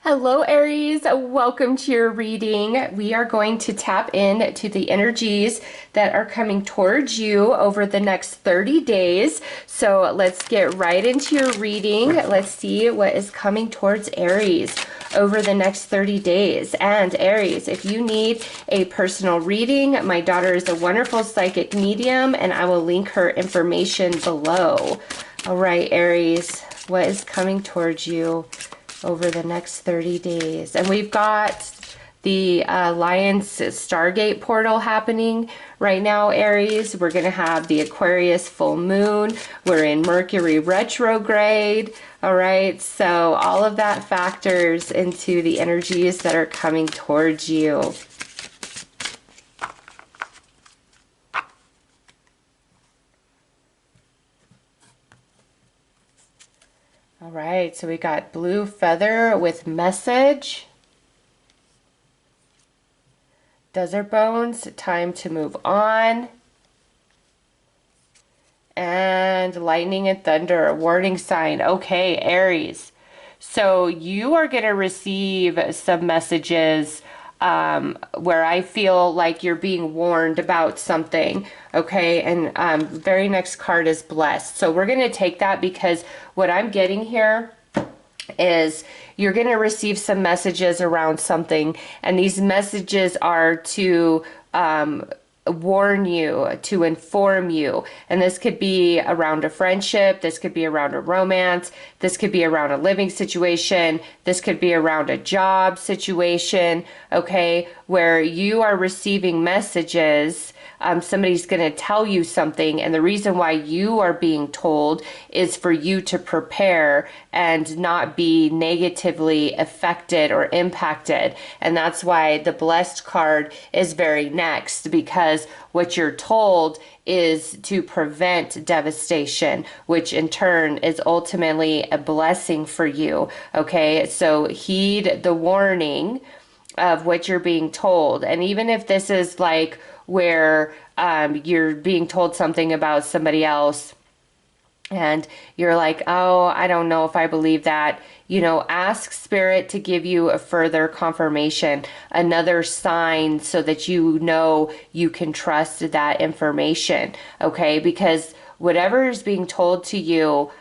Hello, Aries. Welcome to your reading. We are going to tap into the energies that are coming towards you over the next 30 days. So let's get right into your reading. Let's see what is coming towards Aries over the next 30 days. And Aries, if you need a personal reading, my daughter is a wonderful psychic medium, and I will link her information below. All right, Aries, what is coming towards you over the next 30 days? And we've got the Lion's Stargate portal happening right now, Aries. We're going to have the Aquarius full moon. We're in Mercury retrograde. All right, so all of that factors into the energies that are coming towards you. All right, so we got blue feather with message. Desert bones, time to move on. And lightning and thunder, a warning sign. Okay, Aries. So you are going to receive some messages where I feel like you're being warned about something. Okay, and very next card is blessed. So we're going to take that because what I'm getting here is you're going to receive some messages around something, and these messages are to warn you, to inform you. And this could be around a friendship, this could be around a romance, this could be around a living situation, this could be around a job situation, okay, where you are receiving messages. Somebody's going to tell you something, and the reason why you are being told is for you to prepare and not be negatively affected or impacted. And that's why the blessed card is very next, because what you're told is to prevent devastation, which in turn is ultimately a blessing for you. Okay, so heed the warning of what you're being told. And even if this is like where you're being told something about somebody else and you're like, oh, I don't know if I believe that, you know, ask Spirit to give you a further confirmation, another sign, so that you know you can trust that information, okay? Because whatever is being told to you,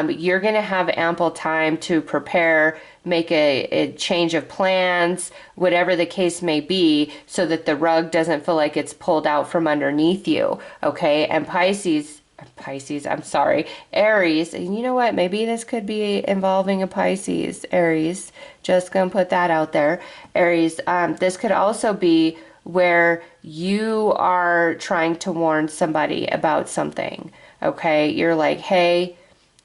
you're going to have ample time to prepare, make a change of plans, whatever the case may be, so that the rug doesn't feel like it's pulled out from underneath you, okay? And Aries, and you know what? Maybe this could be involving a Pisces, Aries. Just gonna put that out there. Aries, this could also be where you are trying to warn somebody about something, okay? You're like, hey,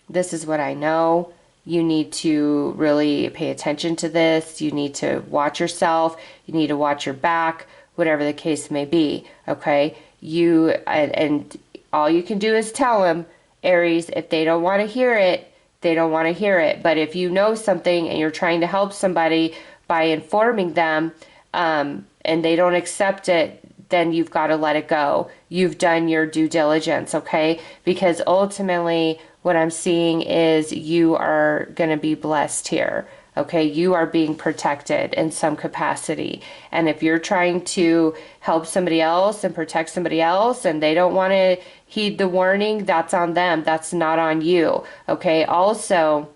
this is what I know. You need to really pay attention to this. You need to watch yourself. You need to watch your back, whatever the case may be. Okay. And all you can do is tell them, Aries, if they don't want to hear it, they don't want to hear it. But if you know something and you're trying to help somebody by informing them, and they don't accept it, then you've got to let it go. You've done your due diligence, okay? Because ultimately, what I'm seeing is you are going to be blessed here, okay? You are being protected in some capacity. And if you're trying to help somebody else and protect somebody else and they don't want to heed the warning, that's on them. That's not on you, okay? Also,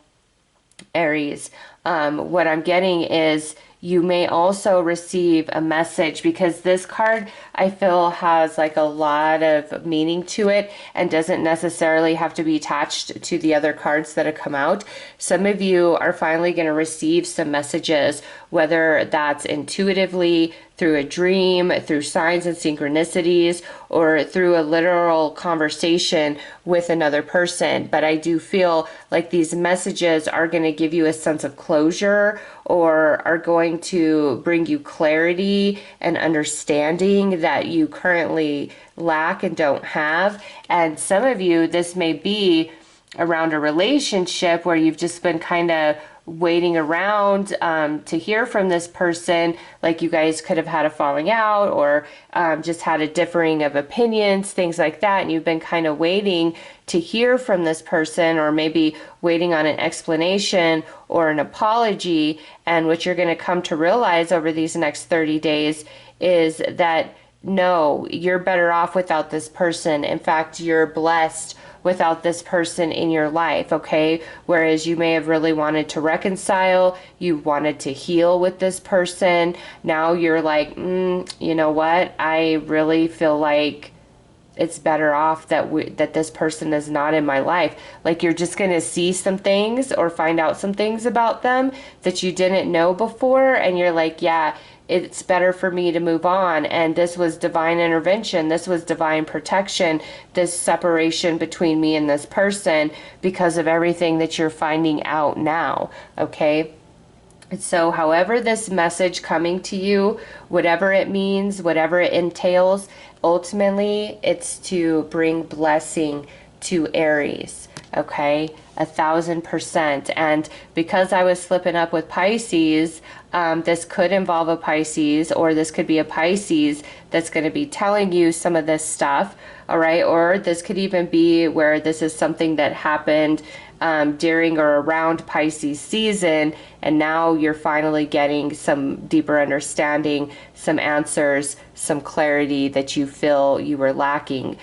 Aries, what I'm getting is you may also receive a message, because this card I feel has like a lot of meaning to it and doesn't necessarily have to be attached to the other cards that have come out. Some of you are finally going to receive some messages, whether that's intuitively, through a dream, through signs and synchronicities, or through a literal conversation with another person. But I do feel like these messages are going to give you a sense of closure, or are going to bring you clarity and understanding that you currently lack and don't have. And some of you, this may be around a relationship where you've just been kind of waiting around to hear from this person, like you guys could have had a falling out or just had a differing of opinions, things like that, and you've been kind of waiting to hear from this person, or maybe waiting on an explanation or an apology. And what you're going to come to realize over these next 30 days is that no, you're better off without this person. In fact, you're blessed without this person in your life, okay? Whereas you may have really wanted to reconcile, you wanted to heal with this person. Now you're like, you know what? I really feel like it's better off that this person is not in my life. Like, you're just going to see some things or find out some things about them that you didn't know before, and you're like, yeah, it's better for me to move on. And this was divine intervention. This was divine protection, this separation between me and this person, because of everything that you're finding out now, okay? So however this message coming to you, whatever it means, whatever it entails, ultimately it's to bring blessing to Aries, okay? 1,000%. And because I was slipping up with Pisces, this could involve a Pisces, or this could be a Pisces that's going to be telling you some of this stuff, all right? Or this could even be where this is something that happened during or around Pisces season, and now you're finally getting some deeper understanding, some answers, some clarity that you feel you were lacking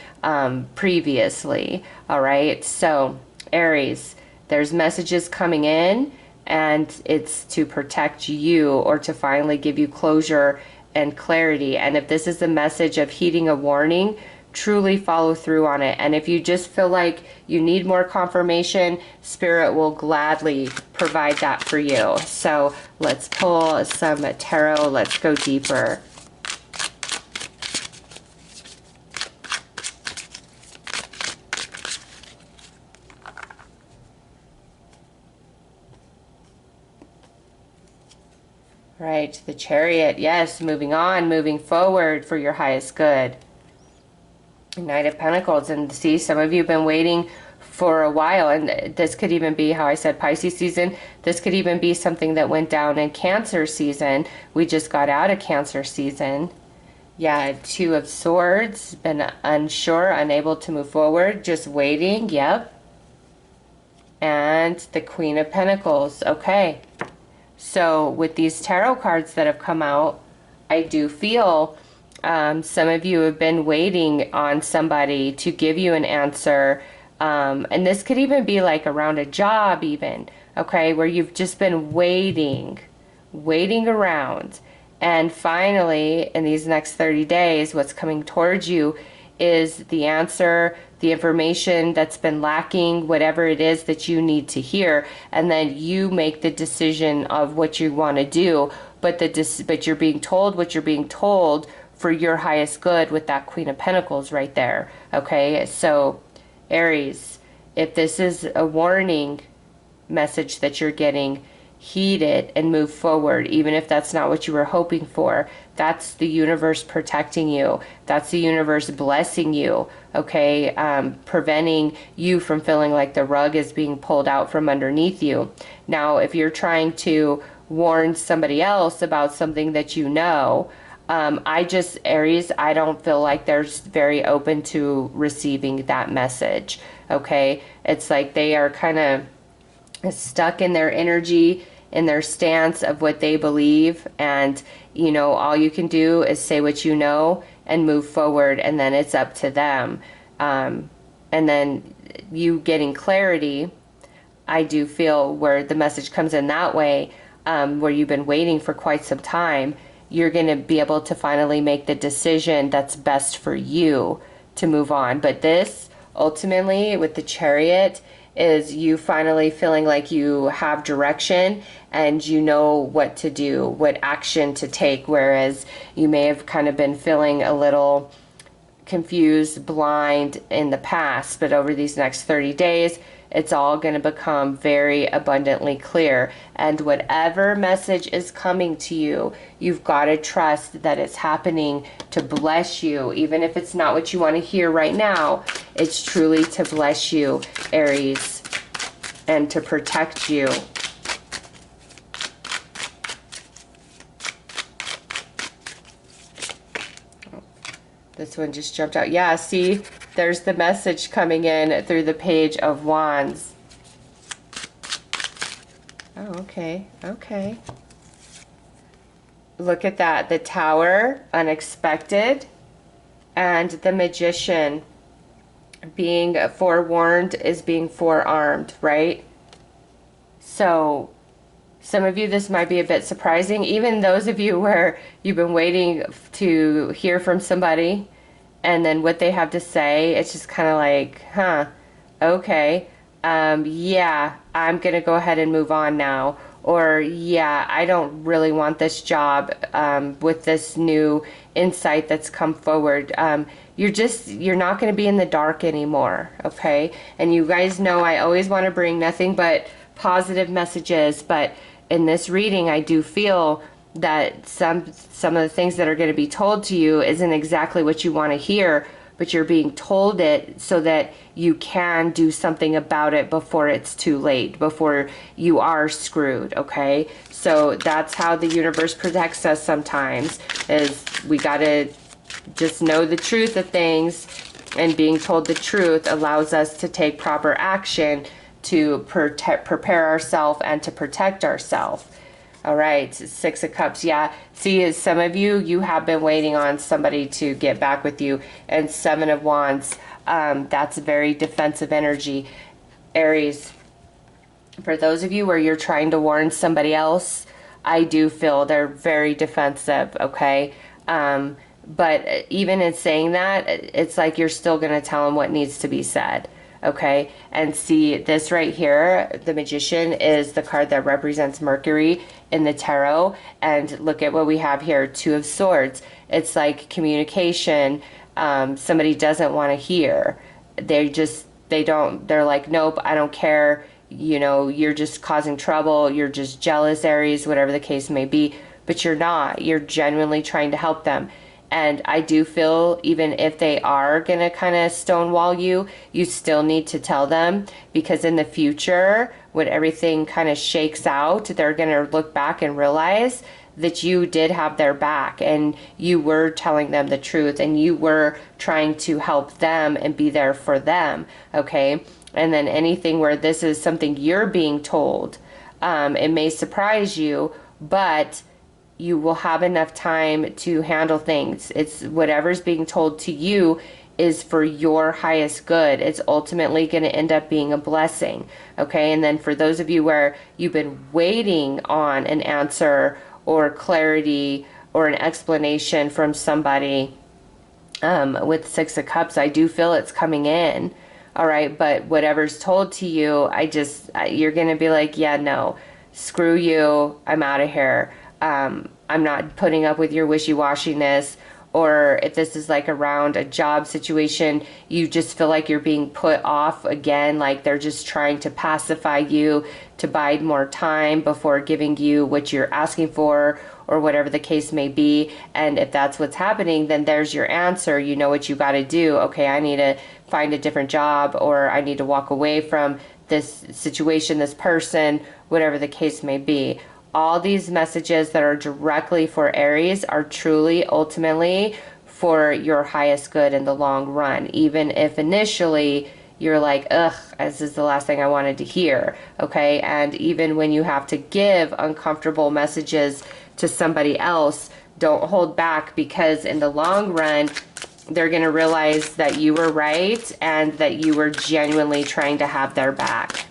previously, all right? So Aries, there's messages coming in, and it's to protect you, or to finally give you closure and clarity. And if this is a message of heeding a warning, truly follow through on it. And if you just feel like you need more confirmation, Spirit will gladly provide that for you. So let's pull some tarot. Let's go deeper. Right, the Chariot. Yes, moving on, moving forward for your highest good. Knight of Pentacles. And see, some of you have been waiting for a while, and this could even be how I said Pisces season. This could even be something that went down in Cancer season. We just got out of Cancer season. Yeah, Two of Swords, been unsure, unable to move forward, just waiting. Yep. And the Queen of Pentacles. Okay. So with these tarot cards that have come out, I do feel some of you have been waiting on somebody to give you an answer. And this could even be like around a job even, okay, where you've just been waiting around. And finally, in these next 30 days, what's coming towards you is the answer, the information that's been lacking, whatever it is that you need to hear, and then you make the decision of what you want to do. But you're being told what you're being told for your highest good with that Queen of Pentacles right there. Okay, so Aries, if this is a warning message that you're getting, heed it and move forward, even if that's not what you were hoping for. That's the universe protecting you. That's the universe blessing you, okay? Preventing you from feeling like the rug is being pulled out from underneath you. Now, if you're trying to warn somebody else about something that you know, Aries, I don't feel like they're very open to receiving that message, okay? It's like they are kind of stuck in their energy, in their stance of what they believe, and you know, all you can do is say what you know and move forward, and then it's up to them. And then you getting clarity, I do feel, where the message comes in that way, where you've been waiting for quite some time, you're going to be able to finally make the decision that's best for you to move on. But this, ultimately, with the Chariot, is you finally feeling like you have direction and you know what to do, what action to take, whereas you may have kind of been feeling a little confused, blind in the past. But over these next 30 days, it's all going to become very abundantly clear. And whatever message is coming to you, you've got to trust that it's happening to bless you. Even if it's not what you want to hear right now, it's truly to bless you, Aries, and to protect you. This one just jumped out. Yeah, see, there's the message coming in through the Page of Wands. Oh, okay, okay. Look at that. The Tower, unexpected, and the Magician. Being forewarned is being forearmed, right? So some of you, this might be a bit surprising. Even those of you where you've been waiting to hear from somebody and then what they have to say, it's just kind of like, huh, okay. Yeah, I'm gonna go ahead and move on now. Or, yeah, I don't really want this job with this new insight that's come forward. You're not going to be in the dark anymore, okay? And you guys know I always want to bring nothing but positive messages, but in this reading, I do feel that some of the things that are going to be told to you isn't exactly what you want to hear, but you're being told it so that you can do something about it before it's too late, before you are screwed, okay? So that's how the universe protects us sometimes, is we gotta just know the truth of things, and being told the truth allows us to take proper action to prepare ourselves and to protect ourselves. All right, Six of Cups. Yeah, see, some of you, you have been waiting on somebody to get back with you. And Seven of Wands, that's very defensive energy. Aries, for those of you where you're trying to warn somebody else, I do feel they're very defensive, okay? But even in saying that, it's like you're still going to tell them what needs to be said. Okay, and see this right here, the Magician is the card that represents Mercury in the tarot, and look at what we have here, Two of Swords. It's like communication. Somebody doesn't want to hear. They're like, nope, I don't care. You know, you're just causing trouble. You're just jealous, Aries, whatever the case may be, but you're not. You're genuinely trying to help them. And I do feel even if they are going to kind of stonewall you, you still need to tell them, because in the future, when everything kind of shakes out, they're going to look back and realize that you did have their back and you were telling them the truth and you were trying to help them and be there for them. Okay. And then anything where this is something you're being told, it may surprise you, but you will have enough time to handle things. It's whatever's being told to you is for your highest good. It's ultimately going to end up being a blessing. Okay. And then for those of you where you've been waiting on an answer or clarity or an explanation from somebody, with Six of Cups, I do feel it's coming in. All right. But whatever's told to you, you're going to be like, yeah, no, screw you. I'm out of here. I'm not putting up with your wishy-washiness. Or if this is like around a job situation, you just feel like you're being put off again, like they're just trying to pacify you to bide more time before giving you what you're asking for, or whatever the case may be. And if that's what's happening, then there's your answer. You know what you got to do. Okay, I need to find a different job, or I need to walk away from this situation, this person, whatever the case may be. All these messages that are directly for Aries are truly, ultimately, for your highest good in the long run. Even if initially you're like, ugh, this is the last thing I wanted to hear, okay? And even when you have to give uncomfortable messages to somebody else, don't hold back, because in the long run, they're going to realize that you were right and that you were genuinely trying to have their back.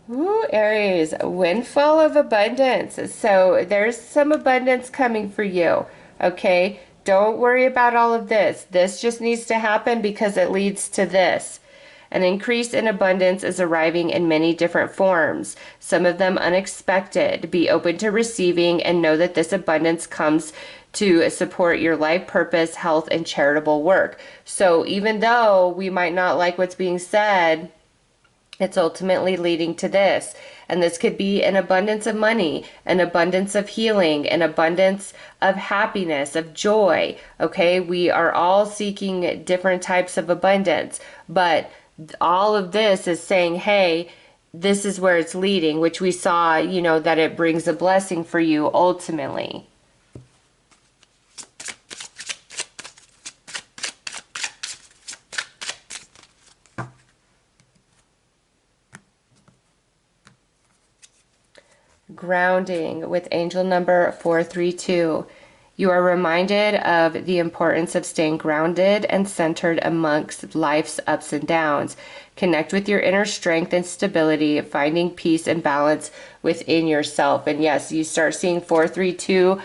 Ooh, Aries, windfall of abundance. So there's some abundance coming for you, okay? Don't worry about all of this. This just needs to happen because it leads to this. An increase in abundance is arriving in many different forms, some of them unexpected. Be open to receiving and know that this abundance comes to support your life purpose, health, and charitable work. So even though we might not like what's being said, it's ultimately leading to this. And this could be an abundance of money, an abundance of healing, an abundance of happiness, of joy. Okay, we are all seeking different types of abundance, but all of this is saying, hey, this is where it's leading, which we saw, you know, that it brings a blessing for you ultimately. Grounding with angel number 432. You are reminded of the importance of staying grounded and centered amongst life's ups and downs. Connect with your inner strength and stability, finding peace and balance within yourself. And yes, you start seeing 432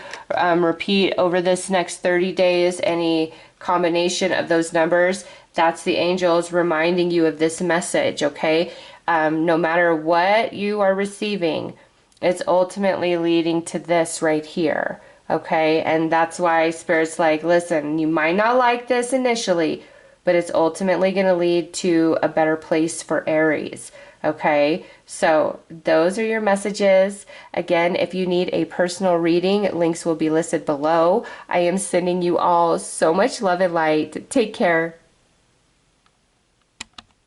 repeat over this next 30 days, any combination of those numbers. That's the angels reminding you of this message, okay? No matter what you are receiving, it's ultimately leading to this right here. Okay. And that's why Spirit's like, listen, you might not like this initially, but it's ultimately going to lead to a better place for Aries. Okay. So those are your messages. Again, if you need a personal reading, links will be listed below. I am sending you all so much love and light. Take care.